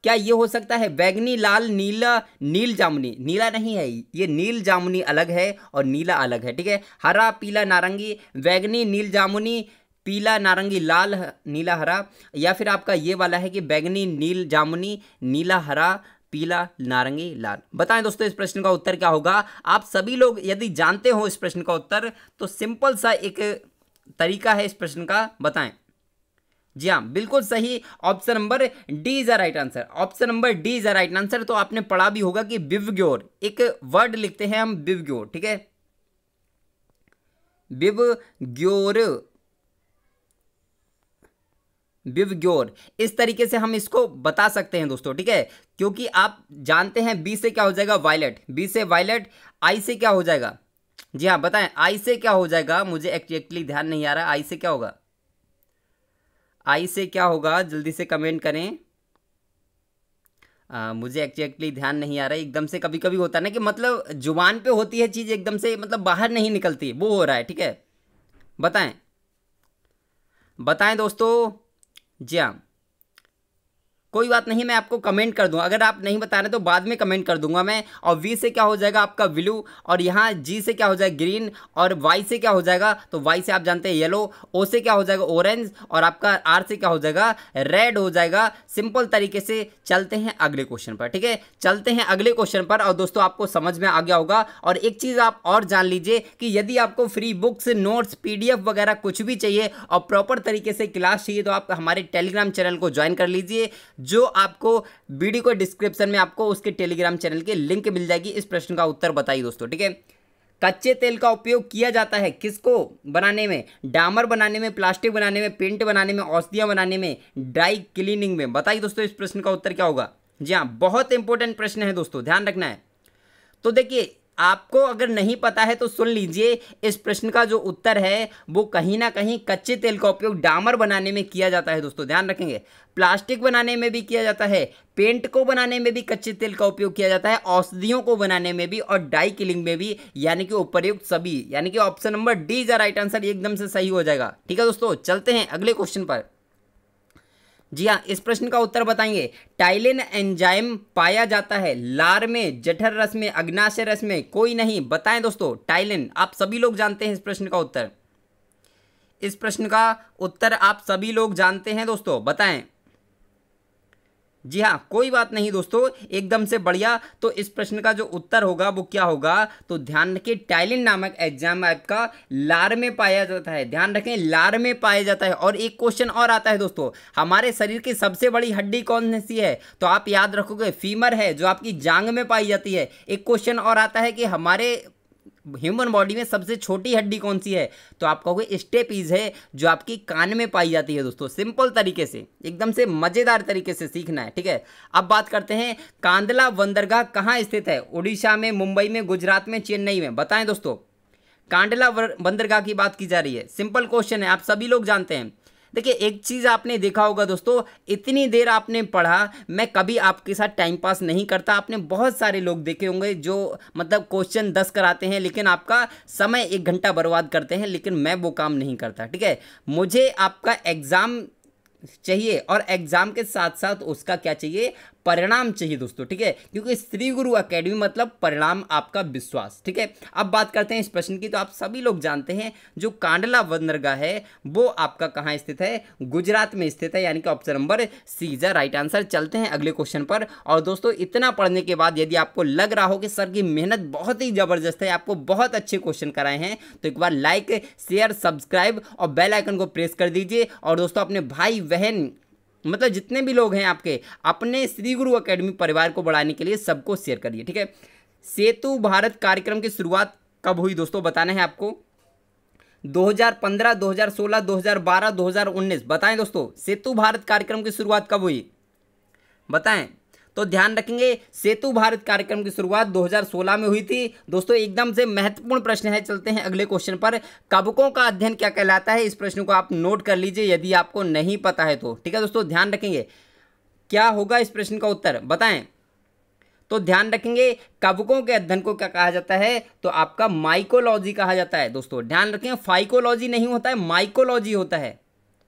क्या ये हो सकता है। बैंगनी, लाल, नीला, नील जामुनी, नीला नहीं है ये, नील जामुनी अलग है और नीला अलग है, ठीक है। हरा, पीला, नारंगी, बैंगनी, नील जामुनी, पीला, नारंगी, लाल, नीला, हरा, या फिर आपका ये वाला है कि बैंगनी, नील जामुनी, नीला, हरा, पीला, नारंगी, लाल। बताएं दोस्तों इस प्रश्न का उत्तर क्या होगा। आप सभी लोग यदि जानते हो इस प्रश्न का उत्तर तो सिंपल सा एक तरीका है इस प्रश्न का, बताएं। जी हाँ, बिल्कुल सही, option number D is the right answer, option number D is the right answer. तो आपने पढ़ा भी होगा कि विवग्योर, एक वर्ड लिखते हैं हम विवग्योर, ठीक है, विवग्योर, विवग्योर, इस तरीके से हम इसको बता सकते हैं दोस्तों, ठीक है। क्योंकि आप जानते हैं बी से क्या हो जाएगा, वायलेट, बी से वायलेट, आई से क्या हो जाएगा, जी हाँ बताएं, आई से क्या हो जाएगा, मुझे एक्जेक्टली ध्यान नहीं आ रहा, आई से क्या होगा, आई से क्या होगा, जल्दी से कमेंट करें। मुझे एक्जेक्टली ध्यान नहीं आ रहा है, एकदम से कभी कभी होता है ना कि मतलब जुबान पे होती है चीज़, एकदम से मतलब बाहर नहीं निकलती, वो हो रहा है, ठीक है। बताएं बताएं दोस्तों। जी हाँ, कोई बात नहीं, मैं आपको कमेंट कर दूंगा, अगर आप नहीं बता रहे तो बाद में कमेंट कर दूंगा मैं। और वी से क्या हो जाएगा आपका ब्लू, और यहाँ जी से क्या हो जाएगा ग्रीन, और वाई से क्या हो जाएगा, तो वाई से आप जानते हैं येलो, ओ से क्या हो जाएगा ऑरेंज, और आपका आर से क्या हो जाएगा रेड हो जाएगा। सिंपल तरीके से चलते हैं अगले क्वेश्चन पर, ठीक है, चलते हैं अगले क्वेश्चन पर। और दोस्तों आपको समझ में आ गया होगा। और एक चीज़ आप और जान लीजिए कि यदि आपको फ्री बुक्स, नोट्स, PDF वगैरह कुछ भी चाहिए और प्रॉपर तरीके से क्लास चाहिए तो आप हमारे टेलीग्राम चैनल को ज्वाइन कर लीजिए, जो आपको वीडियो को डिस्क्रिप्शन में आपको उसके टेलीग्राम चैनल की लिंक मिल जाएगी। इस प्रश्न का उत्तर बताइए दोस्तों, ठीक है। कच्चे तेल का उपयोग किया जाता है किसको बनाने में, डामर बनाने में, प्लास्टिक बनाने में, पेंट बनाने में, औषधियां बनाने में, ड्राई क्लीनिंग में, बताइए दोस्तों इस प्रश्न का उत्तर क्या होगा। जी हाँ, बहुत इंपॉर्टेंट प्रश्न है दोस्तों, ध्यान रखना है। तो देखिए आपको अगर नहीं पता है तो सुन लीजिए, इस प्रश्न का जो उत्तर है वो कहीं ना कहीं कच्चे तेल का उपयोग डामर बनाने में किया जाता है दोस्तों, ध्यान रखेंगे। प्लास्टिक बनाने में भी किया जाता है, पेंट को बनाने में भी कच्चे तेल का उपयोग किया जाता है, औषधियों को बनाने में भी, और डाई किलिंग में भी, यानी कि उपर्युक्त सभी, यानी कि option number D is the right answer, एकदम से सही हो जाएगा, ठीक है दोस्तों। चलते हैं अगले क्वेश्चन पर। जी हाँ, इस प्रश्न का उत्तर बताएंगे। टाइलिन एंजाइम पाया जाता है लार में, जठर रस में, अग्नाशय रस में, कोई नहीं, बताएं दोस्तों। टाइलिन आप सभी लोग जानते हैं इस प्रश्न का उत्तर, इस प्रश्न का उत्तर आप सभी लोग जानते हैं दोस्तों, बताएं। जी हाँ, कोई बात नहीं दोस्तों, एकदम से बढ़िया। तो इस प्रश्न का जो उत्तर होगा वो क्या होगा, तो ध्यान रखिए टाइलिन नामक एग्जाम आपका लार में पाया जाता है। ध्यान रखें, लार में पाया जाता है। और एक क्वेश्चन और आता है दोस्तों, हमारे शरीर की सबसे बड़ी हड्डी कौन सी है, तो आप याद रखोगे फीमर है, जो आपकी जांग में पाई जाती है। एक क्वेश्चन और आता है कि हमारे ह्यूमन बॉडी में सबसे छोटी हड्डी कौन सी है, तो आप कहोगे स्टेपीज है, जो आपकी कान में पाई जाती है। दोस्तों सिंपल तरीके से, एकदम से मजेदार तरीके से सीखना है, ठीक है। अब बात करते हैं, कांदला बंदरगाह कहाँ स्थित है, उड़ीसा में, मुंबई में, गुजरात में, चेन्नई में, बताएं दोस्तों। कांडला बंदरगाह की बात की जा रही है, सिंपल क्वेश्चन है, आप सभी लोग जानते हैं। देखिए एक चीज़ आपने देखा होगा दोस्तों, इतनी देर आपने पढ़ा, मैं कभी आपके साथ टाइम पास नहीं करता। आपने बहुत सारे लोग देखे होंगे जो मतलब क्वेश्चन 10 कराते हैं, लेकिन आपका समय 1 घंटा बर्बाद करते हैं, लेकिन मैं वो काम नहीं करता, ठीक है। मुझे आपका एग्ज़ाम चाहिए, और एग्जाम के साथ साथ उसका क्या चाहिए, परिणाम चाहिए दोस्तों, ठीक है। क्योंकि श्री गुरु एकेडमी मतलब परिणाम आपका विश्वास, ठीक है। अब बात करते हैं इस प्रश्न की, तो आप सभी लोग जानते हैं जो कांडला बंदरगाह है वो आपका कहाँ स्थित है, गुजरात में स्थित है, यानी कि option number C is right answer. चलते हैं अगले क्वेश्चन पर। और दोस्तों इतना पढ़ने के बाद यदि आपको लग रहा हो कि सर की मेहनत बहुत ही जबरदस्त है, आपको बहुत अच्छे क्वेश्चन कराए हैं, तो एक बार लाइक, शेयर, सब्सक्राइब और बेल आइकन को प्रेस कर दीजिए। और दोस्तों अपने भाई बहन मतलब जितने भी लोग हैं आपके, अपने श्री गुरु एकेडमी परिवार को बढ़ाने के लिए सबको शेयर करिए, ठीक है। सेतु भारत कार्यक्रम की शुरुआत कब हुई दोस्तों, बताना है आपको। 2015, 2016, 2012, 2019, बताएं दोस्तों। सेतु भारत कार्यक्रम की शुरुआत कब हुई, बताएं। तो ध्यान रखेंगे, सेतु भारत कार्यक्रम की शुरुआत 2016 में हुई थी दोस्तों। एकदम से महत्वपूर्ण प्रश्न है। चलते हैं अगले क्वेश्चन पर। कवकों का अध्ययन क्या कहलाता है, इस प्रश्न को आप नोट कर लीजिए यदि आपको नहीं पता है तो, ठीक है दोस्तों। ध्यान रखेंगे क्या होगा इस प्रश्न का उत्तर, बताएं। तो ध्यान रखेंगे कवकों के अध्ययन को क्या कहा जाता है, तो आपका माइकोलॉजी कहा जाता है दोस्तों। ध्यान रखें, फाइकोलॉजी नहीं होता है, माइकोलॉजी होता है।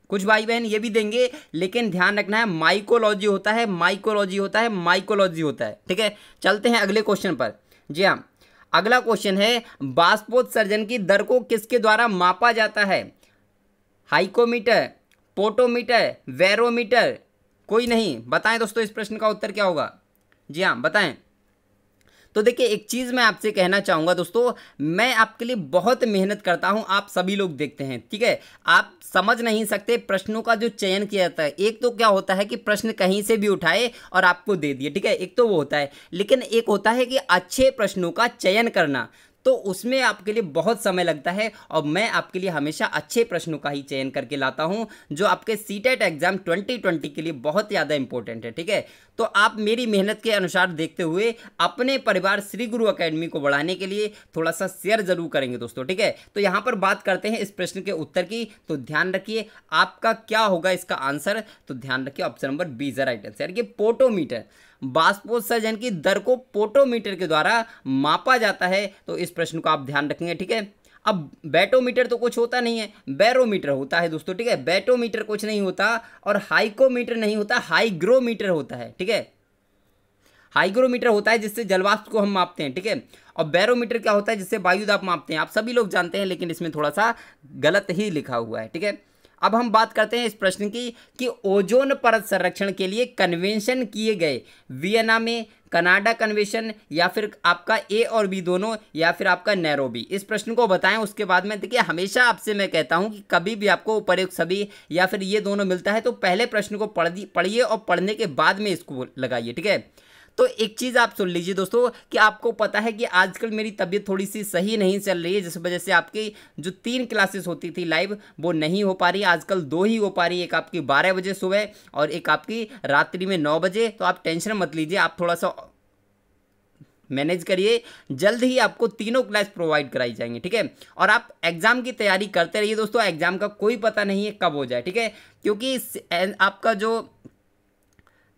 कुछ भाई बहन ये भी देंगे, लेकिन ध्यान रखना है माइकोलॉजी होता है, माइकोलॉजी होता है, माइकोलॉजी होता है, ठीक है। चलते हैं अगले क्वेश्चन पर। जी हाँ, अगला क्वेश्चन है, बाष्पोत्सर्जन की दर को किसके द्वारा मापा जाता है, हाइकोमीटर, पोटोमीटर, वेरोमीटर, कोई नहीं, बताएं दोस्तों इस प्रश्न का उत्तर क्या होगा। जी हाँ बताएं। तो देखिए एक चीज़ मैं आपसे कहना चाहूँगा दोस्तों, मैं आपके लिए बहुत मेहनत करता हूँ, आप सभी लोग देखते हैं, ठीक है। आप समझ नहीं सकते प्रश्नों का जो चयन किया जाता है। एक तो क्या होता है कि प्रश्न कहीं से भी उठाए और आपको दे दिए, ठीक है, एक तो वो होता है। लेकिन एक होता है कि अच्छे प्रश्नों का चयन करना, तो उसमें आपके लिए बहुत समय लगता है। और मैं आपके लिए हमेशा अच्छे प्रश्नों का ही चयन करके लाता हूं, जो आपके सीटेट एग्जाम 2020 के लिए बहुत ज़्यादा इंपॉर्टेंट है, ठीक है। तो आप मेरी मेहनत के अनुसार देखते हुए अपने परिवार श्री गुरु एकेडमी को बढ़ाने के लिए थोड़ा सा शेयर जरूर करेंगे दोस्तों, ठीक है। तो यहाँ पर बात करते हैं इस प्रश्न के उत्तर की। तो ध्यान रखिए आपका क्या होगा इसका आंसर, तो ध्यान रखिए option number B is right answer, कि पोटोमीटर। बाष्पोत्सर्जन की दर को पोटोमीटर के द्वारा मापा जाता है, तो इस प्रश्न को आप ध्यान रखेंगे, ठीक है। अब बैटोमीटर तो कुछ होता नहीं है, बैरोमीटर होता है दोस्तों, ठीक है। बैटोमीटर कुछ नहीं होता, और हाइकोमीटर नहीं होता, हाईग्रोमीटर होता है, ठीक है। हाईग्रोमीटर होता है जिससे जलवाष्प को हम मापते हैं, ठीक है। और बैरोमीटर क्या होता है, जिससे वायु दाब मापते हैं। आप सभी लोग जानते हैं, लेकिन इसमें थोड़ा सा गलत ही लिखा हुआ है, ठीक है। अब हम बात करते हैं इस प्रश्न की कि ओजोन परत संरक्षण के लिए कन्वेंशन किए गए, वियना में, कनाडा कन्वेंशन, या फिर आपका ए और बी दोनों, या फिर आपका नैरोबी। इस प्रश्न को बताएं। उसके बाद में देखिए हमेशा आपसे मैं कहता हूं कि कभी भी आपको उपयुक्त सभी या फिर ये दोनों मिलता है तो पहले प्रश्न को पढ़िए और पढ़ने के बाद में इसको लगाइए, ठीक है। तो एक चीज़ आप सुन लीजिए दोस्तों, कि आपको पता है कि आजकल मेरी तबीयत थोड़ी सी सही नहीं चल रही है, जिस वजह से आपकी जो 3 क्लासेस होती थी लाइव वो नहीं हो पा रही। आजकल 2 ही हो पा रही है, एक आपकी 12 बजे सुबह और एक आपकी रात्रि में 9 बजे। तो आप टेंशन मत लीजिए, आप थोड़ा सा मैनेज करिए, जल्द ही आपको तीनों क्लास प्रोवाइड कराई जाएंगी, ठीक है। और आप एग्जाम की तैयारी करते रहिए दोस्तों, एग्जाम का कोई पता नहीं है कब हो जाए, ठीक है। क्योंकि आपका जो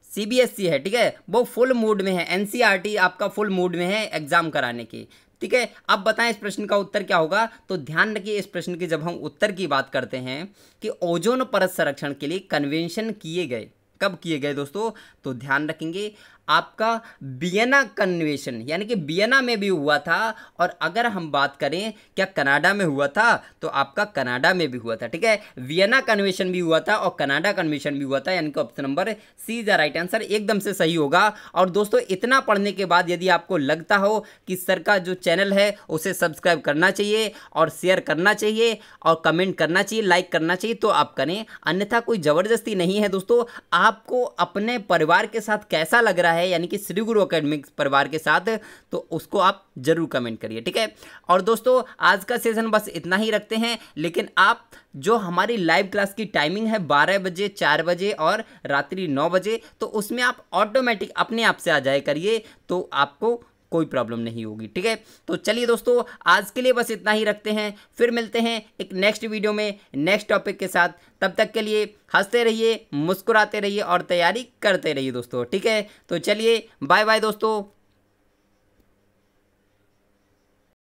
CBSE है, ठीक है, वो फुल मूड में है, NCERT आपका फुल मूड में है एग्जाम कराने की, ठीक है। अब बताएं इस प्रश्न का उत्तर क्या होगा। तो ध्यान रखिए इस प्रश्न की जब हम उत्तर की बात करते हैं कि ओजोन परत संरक्षण के लिए कन्वेंशन किए गए, कब किए गए दोस्तों, तो ध्यान रखेंगे आपका वियना कन्वेंशन यानी कि वियना में भी हुआ था। और अगर हम बात करें क्या कनाडा में हुआ था, तो आपका कनाडा में भी हुआ था। ठीक है, वियना कन्वेंशन भी हुआ था और कनाडा कन्वेंशन भी हुआ था, यानी कि option number C is the right answer, एकदम से सही होगा। और दोस्तों इतना पढ़ने के बाद यदि आपको लगता हो कि सर का जो चैनल है उसे सब्सक्राइब करना चाहिए और शेयर करना चाहिए और कमेंट करना चाहिए, लाइक करना चाहिए, तो आप करें, अन्यथा कोई ज़बरदस्ती नहीं है। दोस्तों आपको अपने परिवार के साथ कैसा लग रहा है, यानी कि श्री गुरु अकेडमिक परिवार के साथ, तो उसको आप जरूर कमेंट करिए। ठीक है, और दोस्तों आज का सेशन बस इतना ही रखते हैं, लेकिन आप जो हमारी लाइव क्लास की टाइमिंग है 12 बजे, 4 बजे और रात्रि 9 बजे, तो उसमें आप ऑटोमेटिक अपने आप से आ जाए करिए, तो आपको कोई प्रॉब्लम नहीं होगी। ठीक है, तो चलिए दोस्तों आज के लिए बस इतना ही रखते हैं, फिर मिलते हैं एक नेक्स्ट वीडियो में नेक्स्ट टॉपिक के साथ। तब तक के लिए हंसते रहिए, मुस्कुराते रहिए और तैयारी करते रहिए दोस्तों। ठीक है, तो चलिए बाय बाय दोस्तों।